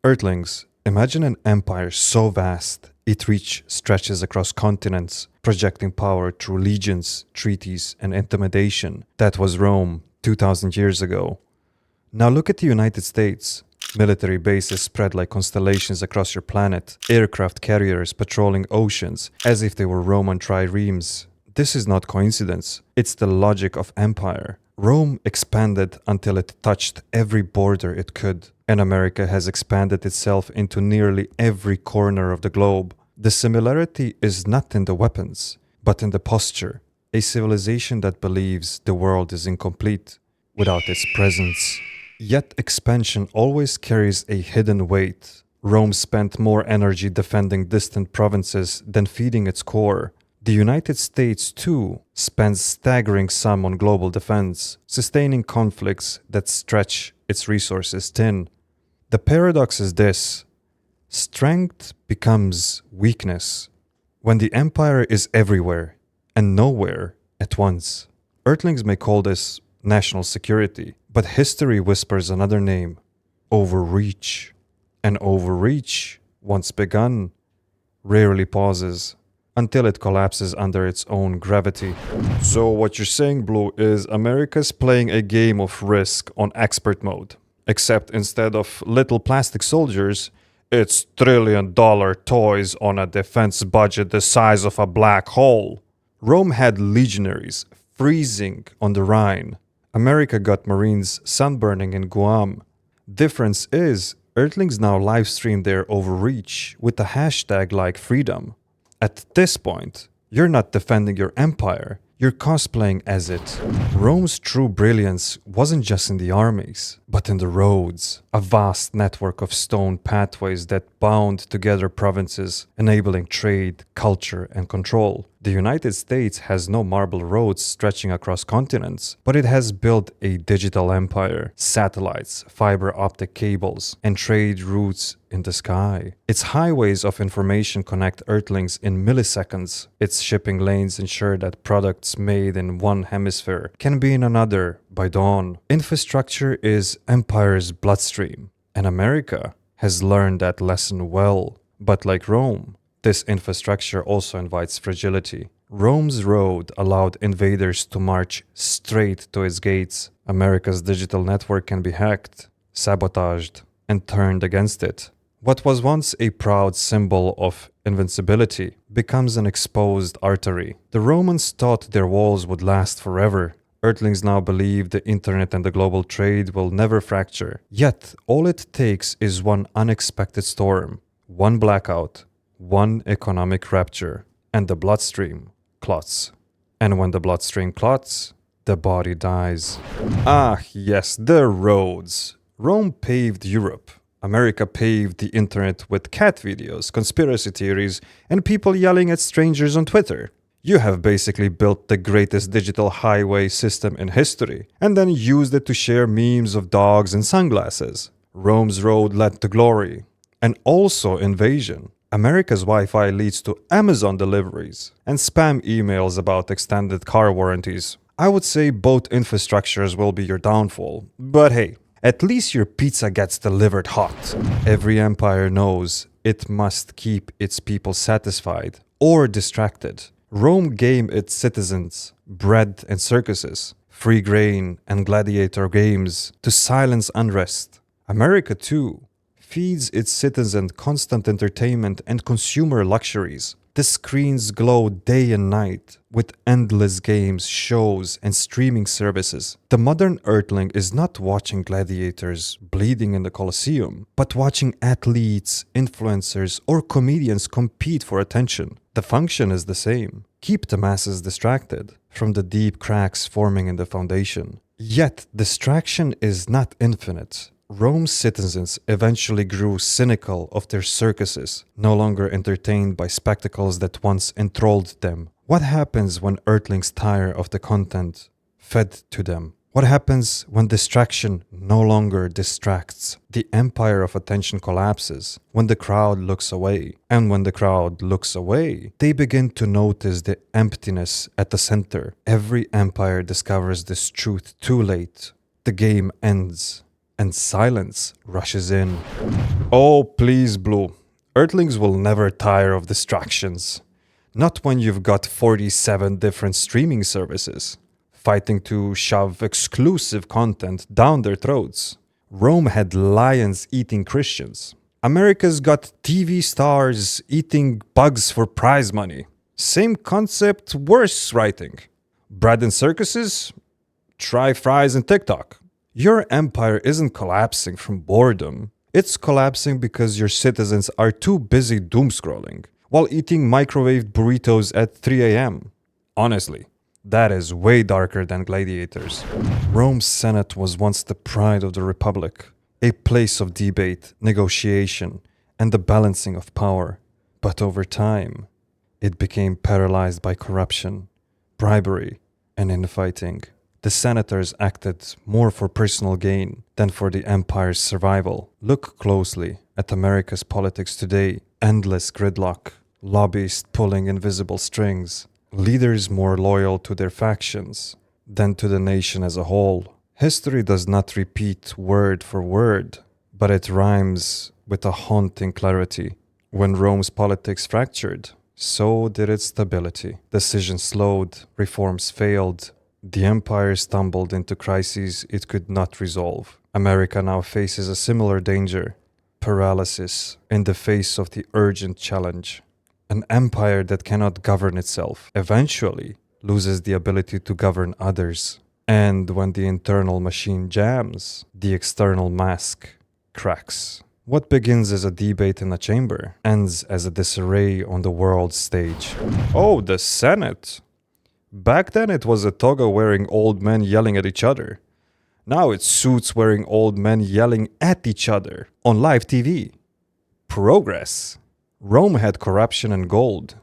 Earthlings, imagine an empire so vast its reach stretches across continents, projecting power through legions, treaties, and intimidation. That was Rome 2000 years ago. Now look at the United States. Military bases spread like constellations across your planet, aircraft carriers patrolling oceans as if they were Roman triremes. This is not coincidence, it's the logic of empire. Rome expanded until it touched every border it could, and America has expanded itself into nearly every corner of the globe. The similarity is not in the weapons, but in the posture. A civilization that believes the world is incomplete without its presence. Yet expansion always carries a hidden weight. Rome spent more energy defending distant provinces than feeding its core. The United States, too, spends staggering sum on global defense, sustaining conflicts that stretch its resources thin. The paradox is this: strength becomes weakness when the empire is everywhere and nowhere at once. Earthlings may call this national security, but history whispers another name: overreach. And overreach, once begun, rarely pauses until it collapses under its own gravity. So what you're saying, Blue, is America's playing a game of risk on expert mode. Except instead of little plastic soldiers, it's trillion-dollar toys on a defense budget the size of a black hole. Rome had legionaries freezing on the Rhine. America got Marines sunburning in Guam. Difference is, Earthlings now livestream their overreach with a hashtag like freedom. At this point, you're not defending your empire, you're cosplaying as it. Rome's true brilliance wasn't just in the armies, but in the roads, a vast network of stone pathways that bound together provinces, enabling trade, culture, and control. The United States has no marble roads stretching across continents, but it has built a digital empire, satellites, fiber optic cables, and trade routes in the sky. Its highways of information connect Earthlings in milliseconds. Its shipping lanes ensure that products made in one hemisphere can be in another by dawn. Infrastructure is empire's bloodstream, and America has learned that lesson well. But like Rome, this infrastructure also invites fragility. Rome's road allowed invaders to march straight to its gates. America's digital network can be hacked, sabotaged, and turned against it. What was once a proud symbol of invincibility becomes an exposed artery. The Romans thought their walls would last forever. Earthlings now believe the internet and the global trade will never fracture. Yet, all it takes is one unexpected storm, one blackout, one economic rupture, and the bloodstream clots. And when the bloodstream clots, the body dies. Ah, yes, the roads. Rome paved Europe. America paved the internet with cat videos, conspiracy theories, and people yelling at strangers on Twitter. You have basically built the greatest digital highway system in history, and then used it to share memes of dogs and sunglasses. Rome's road led to glory, and also invasion. America's Wi-Fi leads to Amazon deliveries and spam emails about extended car warranties. I would say both infrastructures will be your downfall, but hey, at least your pizza gets delivered hot. Every empire knows it must keep its people satisfied or distracted. Rome gave its citizens bread and circuses, free grain and gladiator games to silence unrest. America, too, feeds its citizens constant entertainment and consumer luxuries. The screens glow day and night with endless games, shows, and streaming services. The modern Earthling is not watching gladiators bleeding in the Colosseum, but watching athletes, influencers, or comedians compete for attention. The function is the same: keep the masses distracted from the deep cracks forming in the foundation. Yet, distraction is not infinite. Rome's citizens eventually grew cynical of their circuses, no longer entertained by spectacles that once enthralled them. What happens when Earthlings tire of the content fed to them? What happens when distraction no longer distracts? The empire of attention collapses when the crowd looks away. And when the crowd looks away, they begin to notice the emptiness at the center. Every empire discovers this truth too late. The game ends, and silence rushes in. Oh, please, Blue. Earthlings will never tire of distractions. Not when you've got 47 different streaming services fighting to shove exclusive content down their throats. Rome had lions eating Christians. America's got TV stars eating bugs for prize money. Same concept, worse writing. Bread-and-circuses? Try fries and TikTok. Your empire isn't collapsing from boredom. It's collapsing because your citizens are too busy doom-scrolling while eating microwaved burritos at 3 a.m. Honestly, that is way darker than Gladiators. Rome's Senate was once the pride of the Republic, a place of debate, negotiation, and the balancing of power. But over time, it became paralyzed by corruption, bribery, and infighting. The senators acted more for personal gain than for the empire's survival. Look closely at America's politics today. Endless gridlock, lobbyists pulling invisible strings, leaders more loyal to their factions than to the nation as a whole. History does not repeat word for word, but it rhymes with a haunting clarity. When Rome's politics fractured, so did its stability. Decisions slowed, reforms failed, the empire stumbled into crises it could not resolve. America now faces a similar danger: paralysis in the face of the urgent challenge. An empire that cannot govern itself eventually loses the ability to govern others. And when the internal machine jams, the external mask cracks. What begins as a debate in a chamber ends as a disarray on the world stage. Oh, the Senate! Back then it was a toga wearing old men yelling at each other. Now it's suits wearing old men yelling at each other on live TV. Progress. Rome had corruption and gold.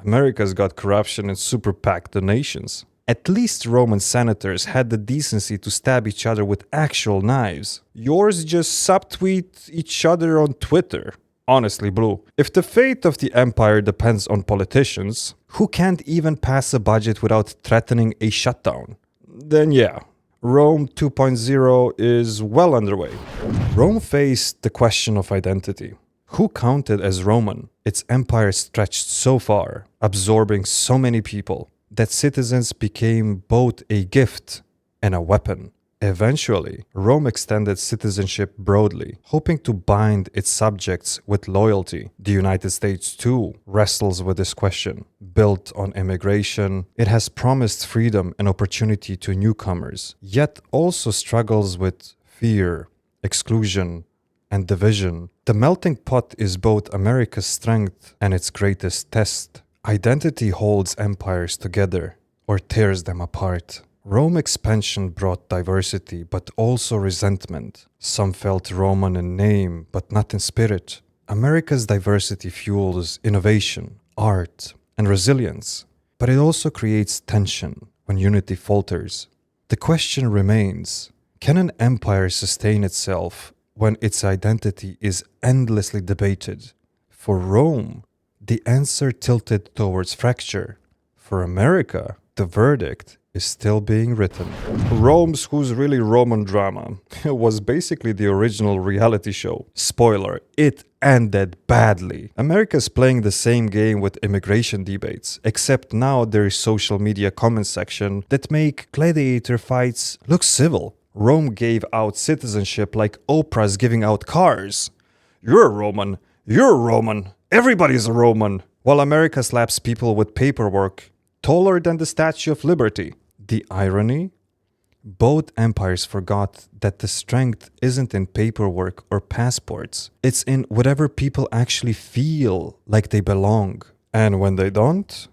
America's got corruption and super PAC donations. At least Roman senators had the decency to stab each other with actual knives. Yours just subtweet each other on Twitter. Honestly, Blue, if the fate of the empire depends on politicians who can't even pass a budget without threatening a shutdown, then yeah, Rome 2.0 is well underway. Rome faced the question of identity. Who counted as Roman? Its empire stretched so far, absorbing so many people, that citizens became both a gift and a weapon. Eventually, Rome extended citizenship broadly, hoping to bind its subjects with loyalty. The United States, too, wrestles with this question. Built on immigration, it has promised freedom and opportunity to newcomers, yet also struggles with fear, exclusion, and division. The melting pot is both America's strength and its greatest test. Identity holds empires together or tears them apart. Rome expansion brought diversity, but also resentment. Some felt Roman in name, but not in spirit. America's diversity fuels innovation, art, and resilience, but it also creates tension when unity falters. The question remains, can an empire sustain itself when its identity is endlessly debated? For Rome, the answer tilted towards fracture. For America, the verdict is still being written. Rome's Who's Really Roman drama was basically the original reality show. Spoiler, it ended badly. America's playing the same game with immigration debates, except now there is social media comment section that make gladiator fights look civil. Rome gave out citizenship like Oprah's giving out cars. You're a Roman. You're a Roman. Everybody's a Roman. While America slaps people with paperwork taller than the Statue of Liberty. The irony? Both empires forgot that the strength isn't in paperwork or passports. It's in whatever people actually feel like they belong. And when they don't?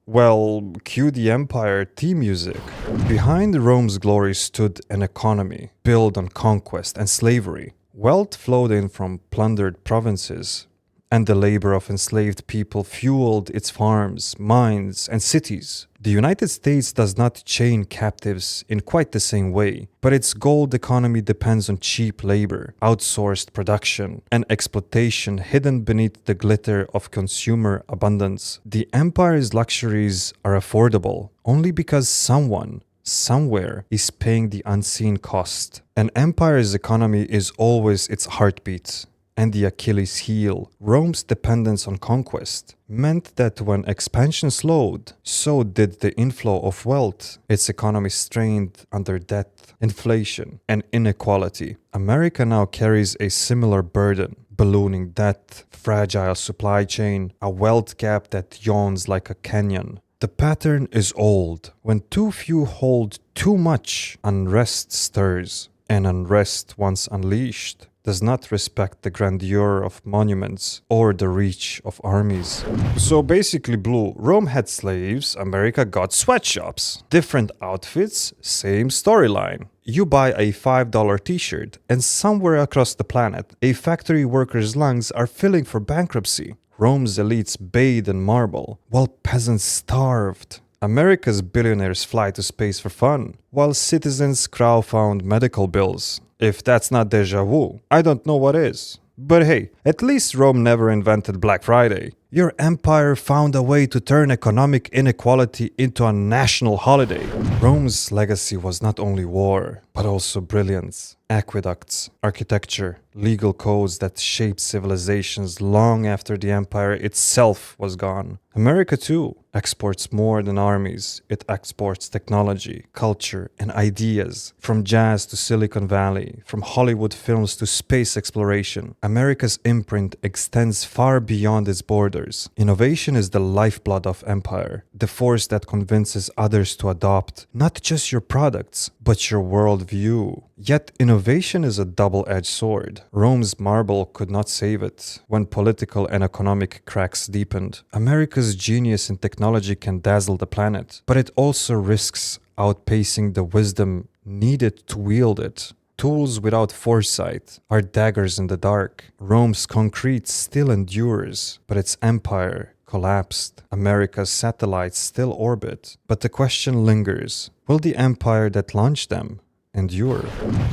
Well, cue the empire theme music. Behind Rome's glory stood an economy built on conquest and slavery. Wealth flowed in from plundered provinces, and the labor of enslaved people fueled its farms, mines, and cities. The United States does not chain captives in quite the same way, but its gold economy depends on cheap labor, outsourced production, and exploitation hidden beneath the glitter of consumer abundance. The empire's luxuries are affordable only because someone, somewhere, is paying the unseen cost. An empire's economy is always its heartbeat. and the Achilles heel. Rome's dependence on conquest meant that when expansion slowed, so did the inflow of wealth. Its economy strained under debt, inflation, and inequality. America now carries a similar burden. Ballooning debt, fragile supply chain, a wealth gap that yawns like a canyon. The pattern is old. When too few hold too much, unrest stirs. And unrest, once unleashed, does not respect the grandeur of monuments or the reach of armies. So basically, Blue, Rome had slaves, America got sweatshops. Different outfits, same storyline. You buy a $5 t-shirt, and somewhere across the planet, a factory worker's lungs are filling for bankruptcy. Rome's elites bathe in marble, while peasants starved. America's billionaires fly to space for fun, while citizens crowdfund medical bills. If that's not déjà vu, I don't know what is. But hey, at least Rome never invented Black Friday. Your empire found a way to turn economic inequality into a national holiday. Rome's legacy was not only war, but also brilliance. Aqueducts, architecture, legal codes that shaped civilizations long after the empire itself was gone. America, too, exports more than armies. It exports technology, culture, and ideas. From jazz to Silicon Valley, from Hollywood films to space exploration, America's imprint extends far beyond its borders. Innovation is the lifeblood of empire, the force that convinces others to adopt not just your products, but your worldview. Yet innovation is a double-edged sword. Rome's marble could not save it. When political and economic cracks deepened, America's genius in technology can dazzle the planet, but it also risks outpacing the wisdom needed to wield it. Tools without foresight are daggers in the dark. Rome's concrete still endures, but its empire collapsed. America's satellites still orbit, but the question lingers: will the empire that launched them endure?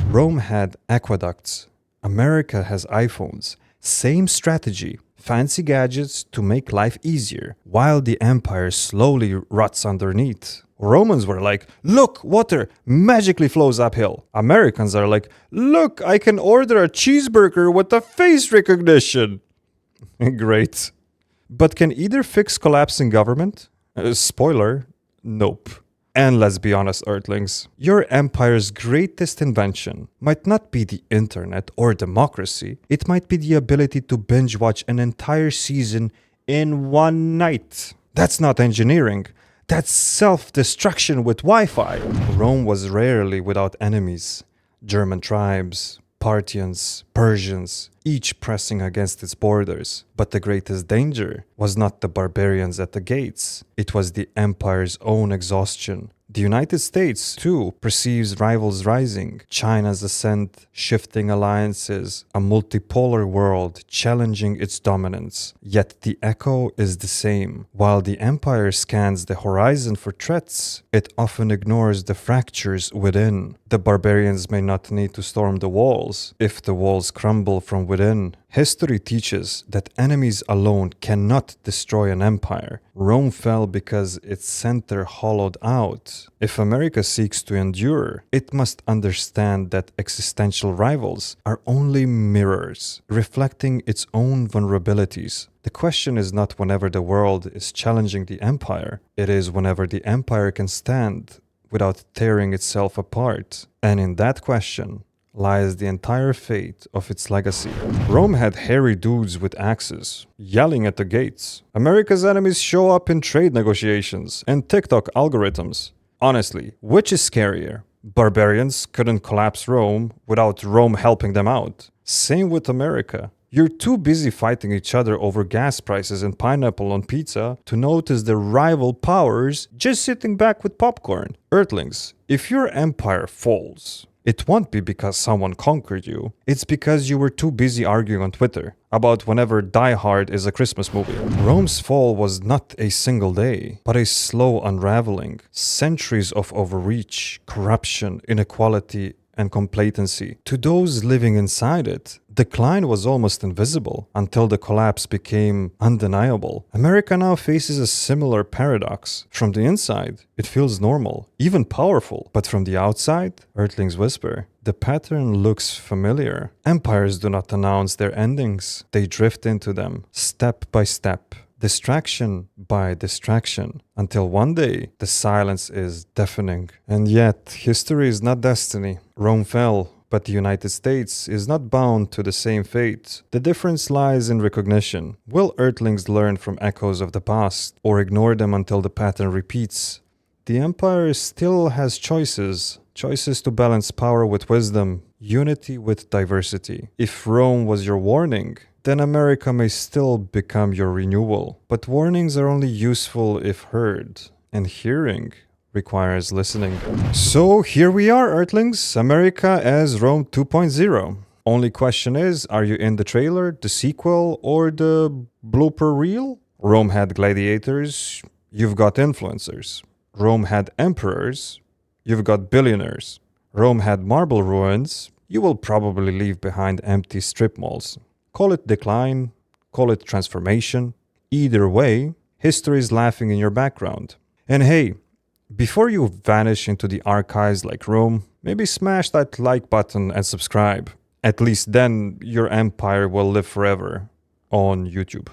Rome had aqueducts. America has iPhones. Same strategy. Fancy gadgets to make life easier, while the empire slowly rots underneath. Romans were like, look, water magically flows uphill. Americans are like, look, I can order a cheeseburger with a face recognition. Great. But can either fix collapsing government? Spoiler, nope. And let's be honest, Earthlings, your empire's greatest invention might not be the internet or democracy. It might be the ability to binge watch an entire season in one night. That's not engineering. That's self-destruction with Wi-Fi. Rome was rarely without enemies. German tribes, Parthians, Persians, each pressing against its borders. But the greatest danger was not the barbarians at the gates. It was the empire's own exhaustion. The United States, too, perceives rivals rising, China's ascent, shifting alliances, a multipolar world challenging its dominance. Yet the echo is the same. While the empire scans the horizon for threats, it often ignores the fractures within. The barbarians may not need to storm the walls if the walls crumble from within. History teaches that enemies alone cannot destroy an empire. Rome fell because its center hollowed out. If America seeks to endure, it must understand that existential rivals are only mirrors, reflecting its own vulnerabilities. The question is not whenever the world is challenging the empire, it is whenever the empire can stand without tearing itself apart. And in that question lies the entire fate of its legacy. Rome had hairy dudes with axes, yelling at the gates. America's enemies show up in trade negotiations and TikTok algorithms. Honestly, which is scarier? Barbarians couldn't collapse Rome without Rome helping them out. Same with America. You're too busy fighting each other over gas prices and pineapple on pizza to notice the rival powers just sitting back with popcorn. Earthlings, if your empire falls, it won't be because someone conquered you. It's because you were too busy arguing on Twitter about whenever Die Hard is a Christmas movie. Rome's fall was not a single day, but a slow unraveling. Centuries of overreach, corruption, inequality, and complacency. To those living inside it, decline was almost invisible until the collapse became undeniable. America now faces a similar paradox. From the inside, it feels normal, even powerful. But from the outside, Earthlings whisper, the pattern looks familiar. Empires do not announce their endings. They drift into them, step by step, distraction by distraction, until one day the silence is deafening. And yet, history is not destiny. Rome fell, but the United States is not bound to the same fate. The difference lies in recognition. Will Earthlings learn from echoes of the past, or ignore them until the pattern repeats? The empire still has choices to balance power with wisdom, unity with diversity. If Rome was your warning, then America may still become your renewal. But warnings are only useful if heard, and hearing requires listening. So here we are, Earthlings, America as Rome 2.0. Only question is, are you in the trailer, the sequel, or the blooper reel? Rome had gladiators, you've got influencers. Rome had emperors, you've got billionaires. Rome had marble ruins, you will probably leave behind empty strip malls. Call it decline, call it transformation. Either way, history is laughing in your background. And hey, before you vanish into the archives like Rome, maybe smash that like button and subscribe. At least then your empire will live forever on YouTube.